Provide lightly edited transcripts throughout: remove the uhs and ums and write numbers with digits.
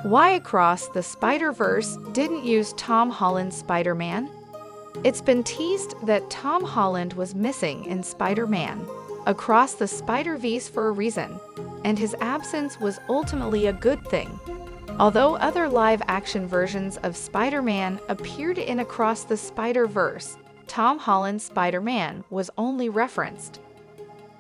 Why Across the Spider-Verse didn't use Tom Holland's Spider-Man? It's been teased that Tom Holland was missing in Spider-Man Across the Spider-Vese for a reason, and his absence was ultimately a good thing. Although other live-action versions of Spider-Man appeared in Across the Spider-Verse, Tom Holland's Spider-Man was only referenced.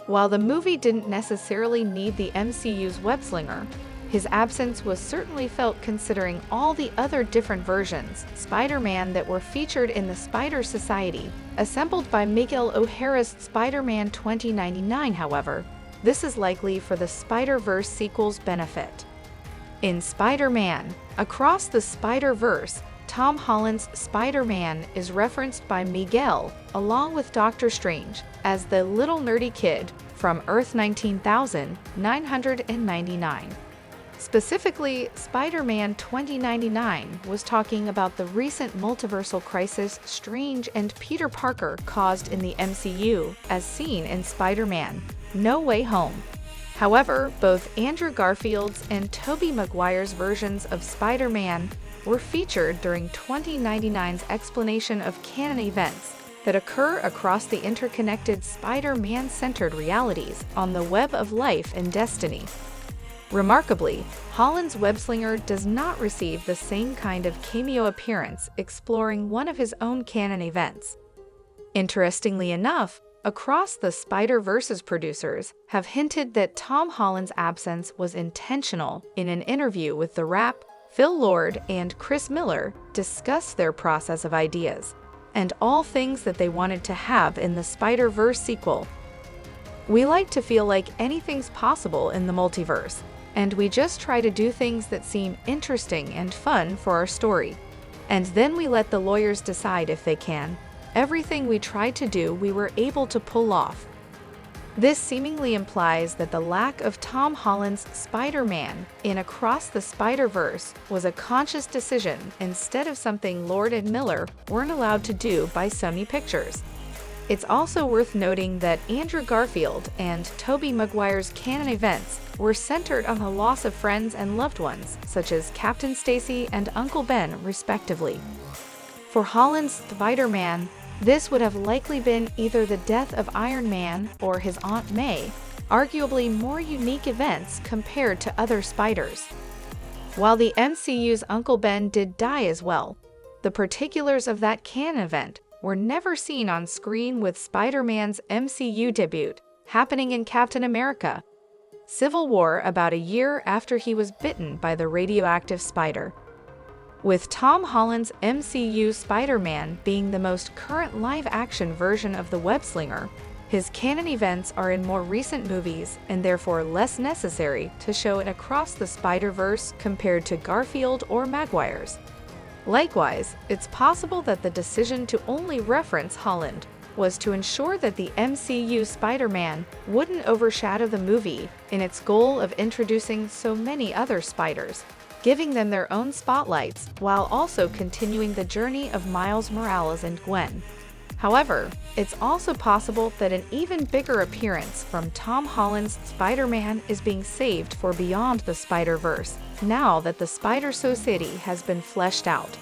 While the movie didn't necessarily need the MCU's Webslinger, his absence was certainly felt considering all the other different versions Spider-Man that were featured in the Spider Society, assembled by Miguel O'Hara's Spider-Man 2099. However, this is likely for the Spider-Verse sequel's benefit. In Spider-Man Across the Spider-Verse, Tom Holland's Spider-Man is referenced by Miguel, along with Doctor Strange, as the little nerdy kid from Earth 19,999. Specifically, Spider-Man 2099 was talking about the recent multiversal crisis Strange and Peter Parker caused in the MCU, as seen in Spider-Man No Way Home. However, both Andrew Garfield's and Tobey Maguire's versions of Spider-Man were featured during 2099's explanation of canon events that occur across the interconnected Spider-Man-centered realities on the web of life and destiny. Remarkably, Holland's Webslinger does not receive the same kind of cameo appearance exploring one of his own canon events. Interestingly enough, Across the Spider-Verse's producers have hinted that Tom Holland's absence was intentional. In an interview with The Wrap, Phil Lord and Chris Miller discussed their process of ideas and all things that they wanted to have in the Spider-Verse sequel. "We like to feel like anything's possible in the multiverse, and we just try to do things that seem interesting and fun for our story. And then we let the lawyers decide if they can. Everything we tried to do, we were able to pull off." This seemingly implies that the lack of Tom Holland's Spider-Man in Across the Spider-Verse was a conscious decision instead of something Lord and Miller weren't allowed to do by Sony Pictures. It's also worth noting that Andrew Garfield and Tobey Maguire's canon events were centered on the loss of friends and loved ones, such as Captain Stacy and Uncle Ben, respectively. For Holland's Spider-Man, this would have likely been either the death of Iron Man or his Aunt May, arguably more unique events compared to other Spiders. While the MCU's Uncle Ben did die as well, the particulars of that canon event were never seen on screen, with Spider-Man's MCU debut happening in Captain America: Civil War, about a year after he was bitten by the radioactive spider. With Tom Holland's MCU Spider-Man being the most current live-action version of the Webslinger, his canon events are in more recent movies and therefore less necessary to show it Across the Spider-Verse compared to Garfield or Maguire's. Likewise, it's possible that the decision to only reference Holland was to ensure that the MCU Spider-Man wouldn't overshadow the movie in its goal of introducing so many other spiders, giving them their own spotlights while also continuing the journey of Miles Morales and Gwen. However, it's also possible that an even bigger appearance from Tom Holland's Spider-Man is being saved for Beyond the Spider-Verse, now that the Spider Society has been fleshed out.